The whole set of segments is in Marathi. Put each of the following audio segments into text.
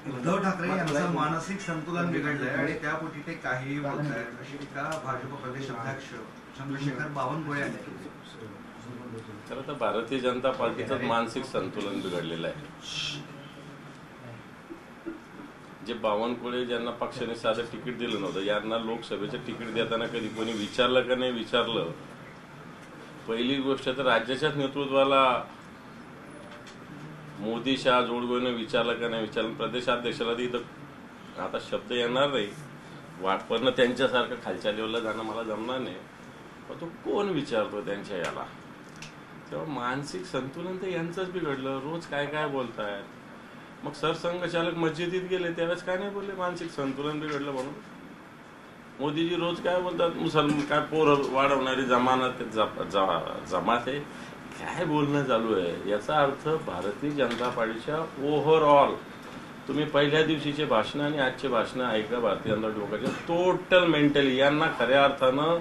उद्धव ठाकरे यांचं मानसिक संतुलन बिघडलंय आणि त्यापोटी ते काहीही बोलतायत अशी टीका भाजप प्रदेश अध्यक्ष चंद्रशेखर बावनकुळे यांनी केली. खरं तर भारतीय जनता पार्टीचं मानसिक संतुलन बिघडलेलं आहे. जे बावनकुळे ज्यांना पक्षाने साधं तिकीट दिलं नव्हतं, यांना लोकसभेचं तिकीट देताना कधी कोणी विचारलं का नाही विचारलं. पहिली गोष्ट तर राज्याच्याच नेतृत्वाला मोदी शहा जोडगोने विचारलं का नाही विचारलं. प्रदेशाध्यक्षाला इथं आता शब्द येणार नाही, वाटपणं त्यांच्यासारखं खालच्या लेवलला जाणं मला जमणार नाही, पण तो कोण विचारतो त्यांच्या याला. तेव्हा मानसिक संतुलन तर यांचंच बिघडलं. रोज काय काय बोलतायत. मग सरसंघचालक मस्जिदीत गेले त्यावेळेस काय नाही बोलले मानसिक संतुलन बिघडलं म्हणून. मोदीजी रोज काय बोलतात, मुसलमान काय पोर वाढवणारी जमात आहे, काय बोलणं चालू आहे. याचा अर्थ भारतीय जनता पार्टीच्या ओव्हरऑल तुम्ही पहिल्या दिवशीचे भाषण आणि आजचे भाषण ऐका भारतीय जनता लोकांचे, टोटल मेंटली यांना खऱ्या अर्थानं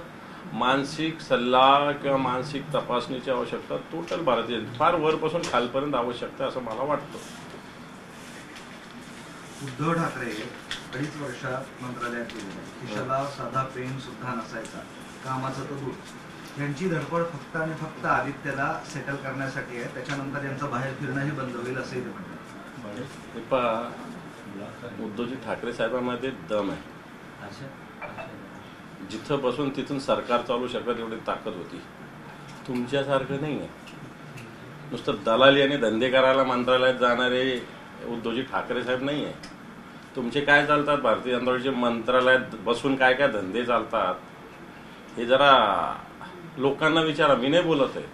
मानसिक सल्ला किंवा मानसिक तपासणीची आवश्यकता टोटल भारतीय फार वरपासून खालपर्यंत आवश्यकता असं मला वाटतं. उद्धव ठाकरे 2.5 वर्षात मंत्रालयात गेले, खिशाला साधा पेन सुद्धा नसायचा, कामाचं तर दूर. यांची धडपड फक्त आणि फक्त आदित्यला सेटल करण्यासाठी आहे, त्याच्यानंतर यांचं बाहेर फिरणंही बंद होईल असंही ते म्हणतात. उद्धवजी ठाकरे साहेबांमध्ये दम आहे. जिथं बसून तिथून सरकार चालू शकत एवढी ताकद होती. तुमच्यासारखं नाही आहे. नुसतं दलाली आणि धंदे करायला मंत्रालयात जाणारे उद्धवजी ठाकरे साहेब नाही आहे. तुमचे काय चालतात भारतीय जनता पार्टीचे मंत्रालयात बसून काय काय धंदे चालतात हे जरा लोकांना विचारा. मी नाही बोलत आहे,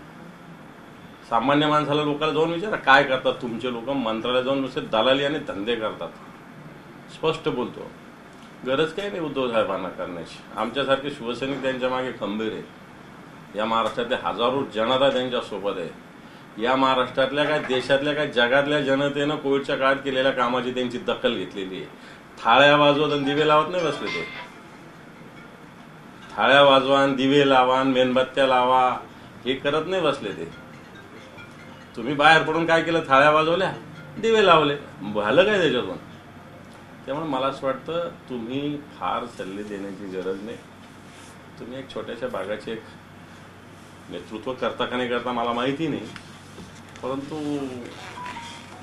सामान्य माणसाला लोकांना जाऊन विचारा काय करतात तुमचे लोक. मंत्रालयात जाऊन नुसते दलाली आणि धंदे करतात. स्पष्ट बोलतो, गरज काही नाही उद्धव साहेबांना करण्याची. आमच्यासारखे शिवसैनिक त्यांच्या मागे खंबीर आहेत. या महाराष्ट्रातले हजारो जनता त्यांच्या सोबत आहे. या महाराष्ट्रातल्या काय देशातल्या काय जगातल्या जनतेनं कोविडच्या काळात केलेल्या कामाची त्यांची दखल घेतलेली आहे. थाळ्या वाजवत आणि दिवे लावत नाही बसले ते. थाळ्या वाजवा, दिवे लावा, मेणबत्त्या लावा हे करत नाही बसले ते. तुम्ही बाहेर पडून काय केलं, थाळ्या वाजवल्या, दिवे लावले, झालं काय त्याच्यातून. त्यामुळे मला असं वाटतं तुम्ही फार सल्ले देण्याची गरज नाही. तुम्ही एक छोट्याशा भागाचे एक नेतृत्व करता का नाही करता मला माहिती नाही, परंतु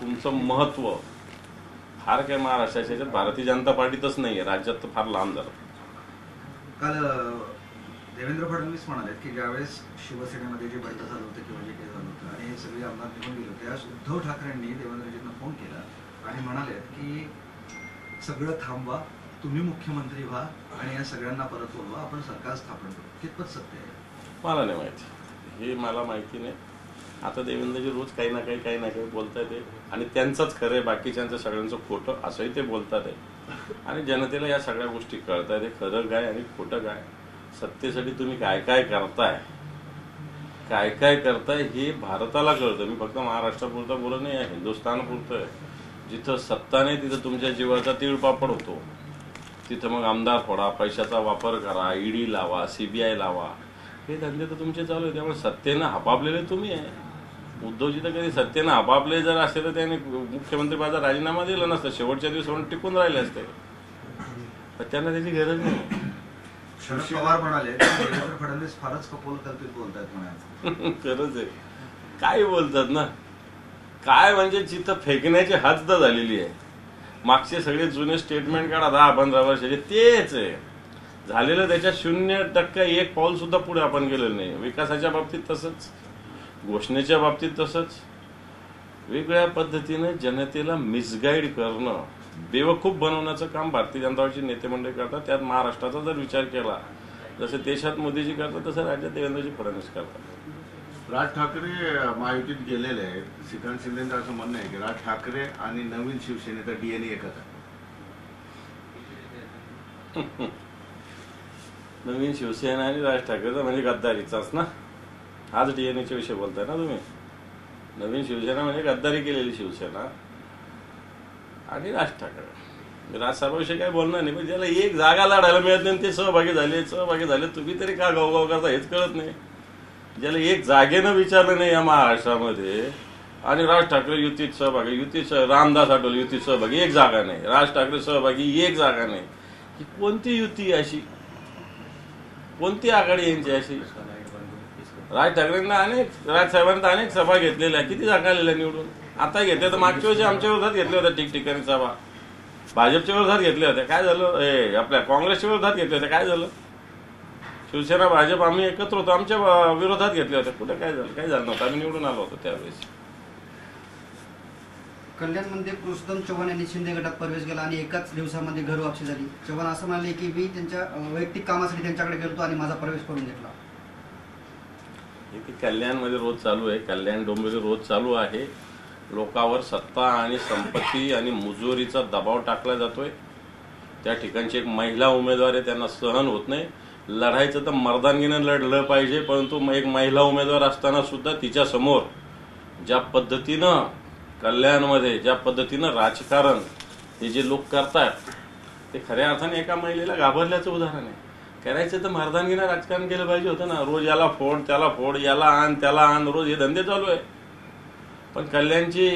तुमचं महत्व फार काय महाराष्ट्राच्या ह्याच्यात भारतीय जनता पार्टीतच नाही आहे, राज्यात तर फार लांब झालं. काल देवेंद्र फडणवीस म्हणाले की ज्यावेळेस शिवसेनेमध्ये जे बंड झालं होतं किंवा जे काही झालं होतं आणि हे सगळे आमदार निघून गेले होते, त्यावेळेस उद्धव ठाकरेंनी देवेंद्रजींना फोन केला आणि म्हणाले की सगळं थांबवा, तुम्ही मुख्यमंत्री व्हा आणि या सगळ्यांना परत बोलवा, आपण सरकार स्थापन करू. कितपत सत्य आहे मला नाही माहिती, हे मला माहिती नाही. आता देवेंद्रजी रोज काही ना काही बोलतात आहे आणि त्यांचंच खरं आहे, बाकीच्यांचं सगळ्यांचं खोटं असंही ते बोलतात आहे. आणि जनतेला या सगळ्या गोष्टी कळतात आहे, खरं काय आणि खोटं काय. सत्तेसाठी तुम्ही काय काय करताय हे भारताला कळतं. मी फक्त महाराष्ट्रापुरतं बोलत नाही, हिंदुस्थानपुरतं आहे. जिथं सत्ता नाही तिथं तुमच्या जीवाचा तीळपापड होतो. तिथं मग आमदार फोडा, पैशाचा वापर करा, ईडी लावा, CBI लावा, हे धंदे तर तुमचे चालू आहे. त्यामुळे सत्तेनं हपापलेले तुम्ही आहे. उद्धवजी तर कधी सत्तेनं हपापले जर असेल तर त्यांनी मुख्यमंत्री पदाचा राजीनामा दिला नसता, शेवटच्या दिवसावर टिकून राहिले असते. तर त्यांना त्याची गरज नाही. शरद पवार म्हणाले देवेंद्र फडणवीस फारच कपोल कल्पित बोलतात म्हणाले. खरंच आहे, काय बोलतात ना, काय म्हणजे जिथं फेकण्याची हद्द झालेली आहे. मागचे सगळे जुने स्टेटमेंट काढा 10-15 वर्षाचे, तेच आहे झालेलं. त्याच्यात 0% एक पाऊल सुद्धा पुढे आपण गेलेलं नाही. विकासाच्या बाबतीत तसंच, घोषणेच्या बाबतीत तसंच. वेगवेगळ्या पद्धतीने जनतेला मिसगाईड करणं, बेवकूफ बनवण्याचं काम भारतीय जनता पार्टीचे नेते मंडळी करतात. त्यात महाराष्ट्राचा जर विचार केला, जसं देशात मोदीजी करतात तसं राज्यात देवेंद्रजी फडणवीस करतात. राज ठाकरे महायुतीत गेलेले आहेत. श्रीकांत शिंदेचं असं म्हणणं आहे की राज ठाकरे आणि नवीन शिवसेनेचा DNA एकच आहे. नवीन शिवसेना आणि राज ठाकरेचा म्हणजे गद्दारीचाच ना. आज DNA विषय बोलताय ना तुम्ही. नवीन शिवसेना म्हणजे गद्दारी केलेली शिवसेना आणि राज ठाकरे. राजसाहेबाविषयी काय बोलणार नाही, पण ज्याला एक जागा लढायला मिळत नाही ते सहभागी झाले. तुम्ही तरी का गावगाव करता हेच कळत नाही. ज्याला एक जागेनं विचारलं नाही या महाराष्ट्रामध्ये आणि राज ठाकरे युतीत सहभागी, रामदास आठवले युतीत सहभागी 1 जागा नाही, राज ठाकरे सहभागी 1 जागा नाही. ही कोणती युती अशी, कोणती आघाडी यांची अशी? राज ठाकरेंना राजसाहेबांना अनेक सभा घेतलेल्या, किती जागा आलेल्या निवडून? आता घेतल्या तर मागच्या वर्षी आमच्या विरोधात घेतल्या होत्या ठिकठिकाणी सभा, भाजपच्या विरोधात घेतल्या होत्या, काय झालं? आपल्या काँग्रेसच्या विरोधात घेतल्या होत्या, काय झालं? शिवसेना भाजप आम्ही एकत्र होतो, आमच्या विरोधात घेतल्या होत्या, कुठे काय झालं? काय झालं नव्हतं, आम्ही निवडून आलो होतो त्यावेळेस. कल्याणमध्ये पुरुषोत्तम चव्हाण यांनी शिंदे गटात प्रवेश केला आणि एकाच दिवसामध्ये घर वापसी झाली. चव्हाण असं म्हणाले की मी त्यांच्या वैयक्तिक कामासाठी त्यांच्याकडे गेलो आणि माझा प्रवेश करून घेतला. हे कल्याणमध्ये रोज चालू आहे, कल्याण डोंबिवली रोज चालू आहे. लोकांवर सत्ता आणि संपत्ती आणि मुजोरीचा दबाव टाकला जातोय. त्या ठिकाणची एक महिला उमेदवार आहे, त्यांना सहन होत नाही. लढायचं तर मर्दानगीनं लढलं पाहिजे, परंतु एक महिला उमेदवार असताना सुद्धा तिच्या समोर ज्या पद्धतीनं कल्याणमध्ये ज्या पद्धतीनं राजकारण हे जे लोक करतात ते खऱ्या अर्थाने एका महिलेला घाबरल्याचं उदाहरण आहे. करायचं तर मर्दानगीनं राजकारण केलं पाहिजे होतं ना. रोज याला फोड त्याला फोड, याला आण त्याला आण, रोज हे धंदे चालू आहे. पण कल्याणची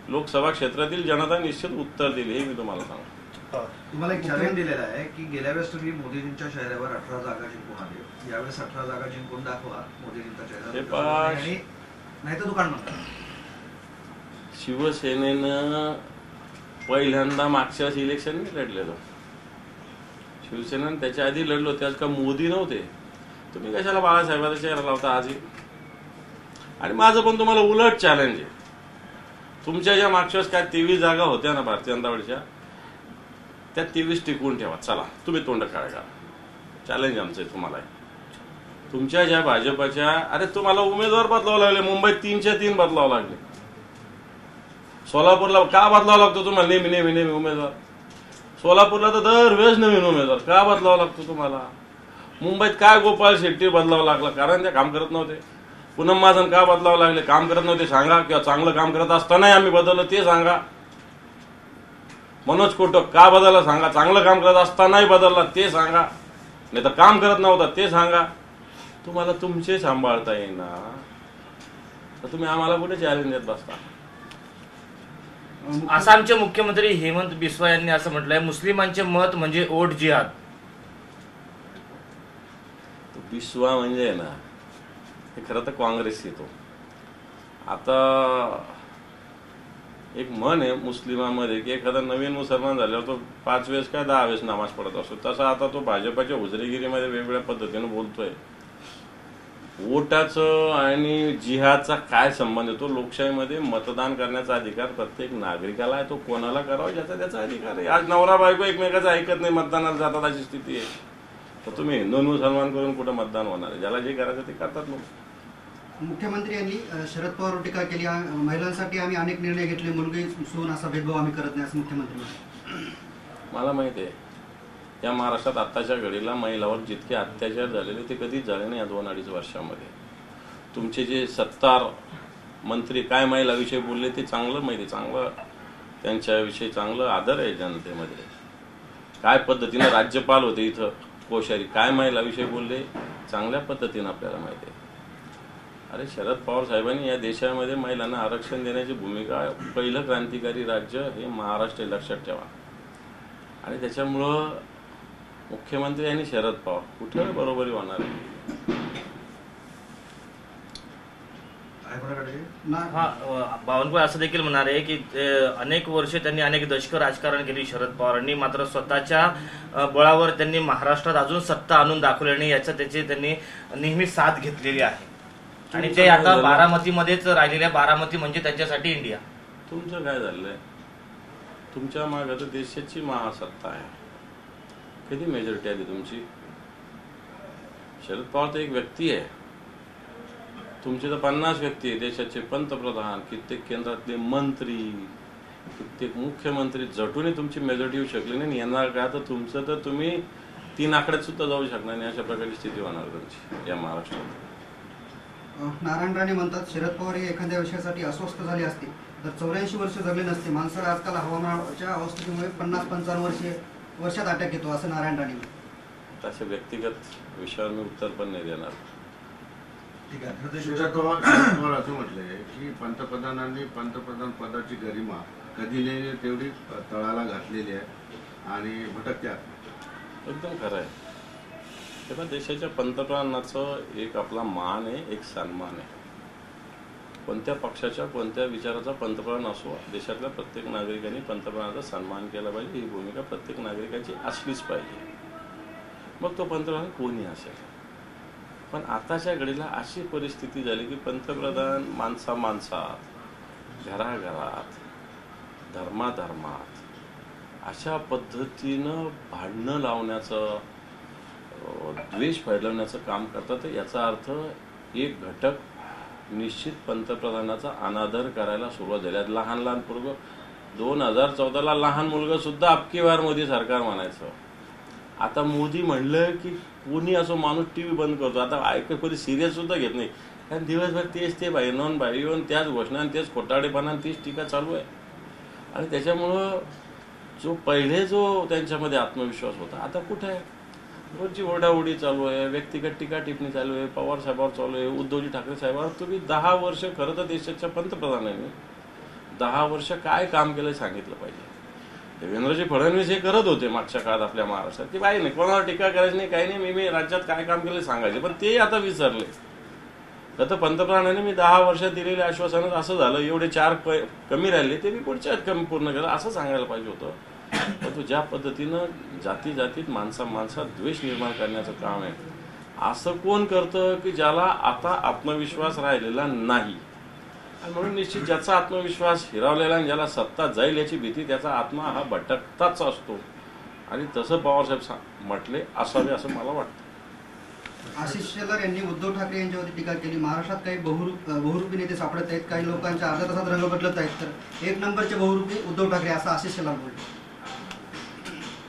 लोकसभा क्षेत्रातील जनता निश्चित उत्तर दिली, हे मी तुम्हाला सांगतो. तुम्हाला एक चॅलेंज दिलेलं आहे की गेल्या वेळेस तुम्ही मोदीजींच्या चेहऱ्यावर 18 जागा जिंकून आले, यावेळेस 18 जागा जिंकून दाखवा मोदीजींच्या चेहऱ्यावर, नाही तर दुकान म्हणता. शिवसेनेनं पहिल्यांदा मागच्या इलेक्शन लढलेलो, शिवसेनेनं त्याच्या आधी लढलो, त्यात का मोदी नव्हते. तुम्ही कशाला बाळासाहेबांचा चेहरा लावता आजही? आणि माझं पण तुम्हाला उलट चॅलेंज आहे. तुमच्या ज्या मागच्या वेळेस काय 23 जागा होत्या ना भारतीय जनता पार्टीच्या, त्या 23 टिकवून ठेवा. चला तुम्ही तोंड काढा का, चॅलेंज आमचं आहे तुम्हाला. तुमच्या ज्या भाजपाच्या, अरे तुम्हाला उमेदवार बदलावं लागले, मुंबईत 3च्या 3 बदलावं लागले. सोलापूरला का बदलावं लागतो तुम्हाला नेहमी नेहमी नेहमी उमेदवार? सोलापूरला तर दरवेळेस नवीन उमेदवार का बदलावं लागतो तुम्हाला? मुंबईत काय गोपाळ शेट्टी बदलावं लागला, कारण ते काम करत नव्हते. पूनम महाजन का बदलावं लागले, काम करत नव्हते सांगा, किंवा चांगलं काम करत असतानाही आम्ही बदललं ते सांगा. मनोज कोटक का बदलला सांगा, चांगलं काम करत असतानाही बदलला ते सांगा, नाही तर काम करत नव्हता ते सांगा. तुम्हाला तुमचे सांभाळता येईना तर तुम्ही आम्हाला कुठे चॅलेंज देत बसता? आसामचे मुख्यमंत्री हेमंत बिस्वा यांनी असं म्हटलंय, मुस्लिमांचे मत म्हणजे ओट जिहाद. बिस्वा म्हणजे ना, हे खरं तर काँग्रेस येतो. आता एक म्हण आहे मुस्लिमांमध्ये की एखादा नवीन मुसलमान झाल्यावर तो 5 वेळेस काय 10 वेळेस नमाज पडत असतो, तसा आता तो भाजपाच्या हुजरेगिरीमध्ये वेगवेगळ्या पद्धतीने बोलतोय. वोटाचं आणि जिहादचा काय संबंध आहे? तो लोकशाहीमध्ये मतदान करण्याचा अधिकार प्रत्येक नागरिकाला आहे, तो कोणाला करावा ज्याचा त्याचा अधिकार आहे. आज नवरा बायको एकमेकाचं ऐकत नाही, मतदानाला जातात अशी स्थिती आहे. तर तुम्ही हिंदू मुसलमान करून कुठं मतदान होणार आहे? ज्याला जे करायचं ते करतात लोक. मुख्यमंत्री यांनी शरद पवारवर टीका केली, महिलांसाठी आम्ही अनेक निर्णय घेतले, मुलगी सून असा भेदभाव आम्ही करत नाही असं मुख्यमंत्री म्हणाले. मला माहिती आहे या महाराष्ट्रात आत्ताच्या घडीला महिलावर जितके अत्याचार झालेले ते कधीच झाले नाही या 2-2.5 वर्षामध्ये. तुमचे जे सत्तार मंत्री काय महिलाविषयी बोलले ते चांगलं माहिती, चांगलं त्यांच्याविषयी चांगलं आदर आहे जनतेमध्ये. काय पद्धतीनं राज्यपाल होते इथं कोश्यारी, काय महिलाविषयी बोलले चांगल्या पद्धतीनं आपल्याला माहिती आहे. अरे शरद पवार साहेबांनी या देशामध्ये महिलांना आरक्षण देण्याची भूमिका, पहिलं क्रांतिकारी राज्य हे महाराष्ट्र, लक्षात ठेवा. आणि त्याच्यामुळं मुख्यमंत्री आणि शरद पवार कुठं बरोबरी होणार आहे? बावनकुळे असं देखील म्हणणार आहे की अनेक वर्षे त्यांनी अनेक दशकं राजकारण केली शरद पवारांनी, मात्र स्वतःच्या बळावर त्यांनी महाराष्ट्रात अजून सत्ता आणून दाखवली नाही, याचं त्याची त्यांनी नेहमी साथ घेतलेली आहे. आणि ते आता बारामतीमध्येच राहिलेल्या, बारामती म्हणजे त्यांच्यासाठी इंडिया. तुमचं काय झालंय? तुमच्या मागे तर देशाची महासत्ता आहे, किती मेजॉरिटी आली तुमची? शरद पवार तर एक व्यक्ती आहे, तुमचे तर 50 व्यक्ती आहे, देशाचे पंतप्रधान, कित्येक केंद्रातले मंत्री, कित्येक मुख्यमंत्री झटूनही तुमची मेजॉरिटी येऊ शकली नाही. येणार का? तर तुमचं तर तुम्ही 3 आकड्यात सुद्धा जाऊ शकणार नाही, अशा प्रकारची स्थिती होणार तुमची या महाराष्ट्रात. नारायण राणे म्हणतात शरद पवार हे एखाद्या विषयासाठी अस्वस्थ झाले असते तर 84 वर्ष जगले नसते. माणसाला आजकाल हवामानाच्या अवस्थेमुळे 50-55 वर्षात अटॅक येतो असं नारायण राणे म्हणतात. तशा व्यक्तिगत विषयावर मी उत्तर पण नाही देणार. ठीक आहे. खरं तर शरद पवार असं म्हटलंय की पंतप्रधानांनी पंतप्रधान पदाची गरिमा कधी नाही तेवढी तळाला घातलेली आहे आणि भटकत्या. एकदम खरं आहे. तेव्हा देशाच्या पंतप्रधानाचं एक आपला मान आहे, एक सन्मान आहे. कोणत्या पक्षाच्या कोणत्या विचाराचा पंतप्रधान असो, देशातल्या प्रत्येक नागरिकांनी पंतप्रधानाचा सन्मान केला पाहिजे. ही भूमिका प्रत्येक नागरिकाची असलीच पाहिजे, मग तो पंतप्रधान कोणी असेल. पण आताच्या घडीला अशी परिस्थिती झाली की पंतप्रधान माणसात, घराघरात, धर्माधर्मात अशा पद्धतीनं भांडणं लावण्याचं, द्वेष फैलवण्याचं काम करतात. याचा अर्थ एक घटक निश्चित पंतप्रधानाचा अनादर करायला सुरुवात झाली. लहान लहान पोरगं 2014ला लहान मुलगा सुद्धा अबकी बार मोदी सरकार म्हणायचं. आता मोदी म्हणलं की कोणी असो माणूस टीव्ही बंद करतो. आता कधी सिरियस सुद्धा घेत नाही, कारण दिवसभर तेच ते बाहेरून बाहेरून त्याच घोषणा, तेच खोटाडेपणा, तीच टीका चालू आहे. आणि त्याच्यामुळं जो त्यांच्यामध्ये आत्मविश्वास होता आता कुठे आहे. रोजची ओढाओढी चालू आहे, व्यक्तिगत टीका टिप्पणी चालू आहे, पवार साहेबांवर चालू आहे, उद्धवजी ठाकरे साहेबांवर. तुम्ही 10 वर्ष खरं तर देशाच्या पंतप्रधानांनी 10 वर्ष काय काम केलं सांगितलं पाहिजे. देवेंद्रजी फडणवीस हे करत होते मागच्या काळात आपल्या महाराष्ट्रात, की बाई नाही कोणाला टीका करायची नाही, काही नाही, मी राज्यात काय काम केलं सांगायचे. पण ते आता विसरले. तर पंतप्रधानांनी मी 10 वर्षात दिलेले आश्वासनं असं झालं, एवढे 4 कमी राहिले ते मी पुढच्या कमी पूर्ण केलं असं सांगायला पाहिजे होतं. पण तो ज्या पद्धतीनं जाती जातीत माणसात द्वेष निर्माण करण्याचं काम आहे, असं कोण करतं की ज्याला आता आत्मविश्वास राहिलेला नाही. आणि म्हणून निश्चित ज्याचा आत्मविश्वास हिरावलेला आणि ज्याला सत्ता जाईल याची भीती, त्याचा आत्मा हा भटकताच असतो. आणि तसं पवारसाहेब म्हटले असावे असं मला वाटतं. आशिष शेलार यांनी उद्धव ठाकरे यांच्यावरती टीका केली. महाराष्ट्रात काही बहुरूपी नेते सापडत आहेत, काही लोकांच्या अर्ध्या तासात रंग बदलत आहेत, तर 1 नंबरचे बहुरूपी उद्धव ठाकरे असं आशिष शेलार बोलले.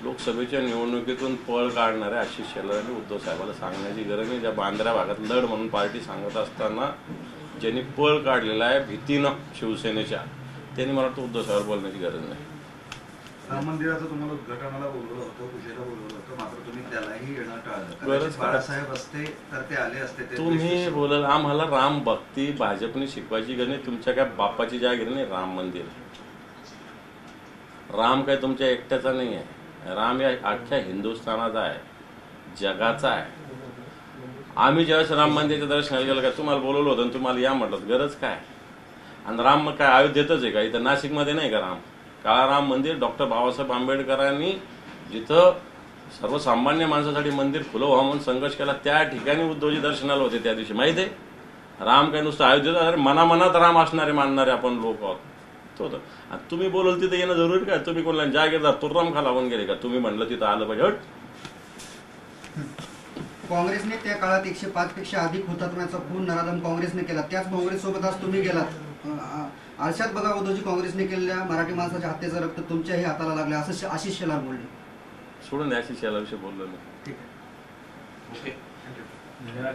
लोकसभेच्या निवडणुकीतून पळ काढणाऱ्या आशिष शेलार आणि उद्धव साहेबांना सांगण्याची गरज नाही. ज्या बांद्रा भागात लढ म्हणून पार्टी सांगत असताना ज्यांनी पळ काढलेला आहे भीतीनं शिवसेनेच्या, त्यांनी मला वाटतं उद्धव साहेब बोलण्याची गरज नाही. राम मंदिराचं तुम्हाला उद्घाटनाला बोलवलं होतं, पूजेला बोलवलं होतं, मात्र तुम्ही त्यालाही येणं टाळलं. गरज बाळासाहेब असते तर ते आले असते. तुम्ही बोलाल आम्हाला राम भक्ती भाजपने शिकवायची गरज नाही. तुमच्या काय बापाची जागीर नाही राम मंदिर. राम काय तुमच्या एकट्याचा नाही आहे. राम या अख्ख्या हिंदुस्थानाचा आहे, जगाचा आहे. आम्ही ज्यावेळेस राम मंदिराच्या दर्शनाला गेलो, काय तुम्हाला बोलवलं होतं आणि तुम्हाला या म्हटलं, गरज काय. आणि राम मग काय अयोध्येतच आहे का, इथं नाशिकमध्ये नाही का राम. काळा राम मंदिर डॉक्टर बाबासाहेब आंबेडकरांनी जिथं सर्वसामान्य माणसासाठी मंदिर खुलं व्हावं म्हणून संघर्ष केला, त्या ठिकाणी उद्धवजी दर्शनाला होते त्या दिवशी. माहिती आहे, राम काय नुसतं अयोध्येत, अरे मनामनात राम असणारे मानणारे आपण लोक आहोत. होतं. आणि तुम्ही बोलल तिथं येणं जरुरी काय. तुम्ही कोणाला जागीरदार तुर्राम खा लावून गेले का. तुम्ही म्हणलं तिथं आलं पाहिजे. काँग्रेसने त्या काळात 105 पेक्षा अधिक हुतात्म्याचा खून नराधम काँग्रेसने केला. त्याच काँग्रेससोबत आज तुम्ही गेलात. आरशात बघा उद्धवजी काँग्रेसने केलेल्या मराठी माणसाच्या हत्येचं रक्त तुमच्याही हाताला लागलं असं आशिष शेलार बोलले. सोडून आशिष शेलारविषयी बोललो नाही. ठीक आहे. ओके.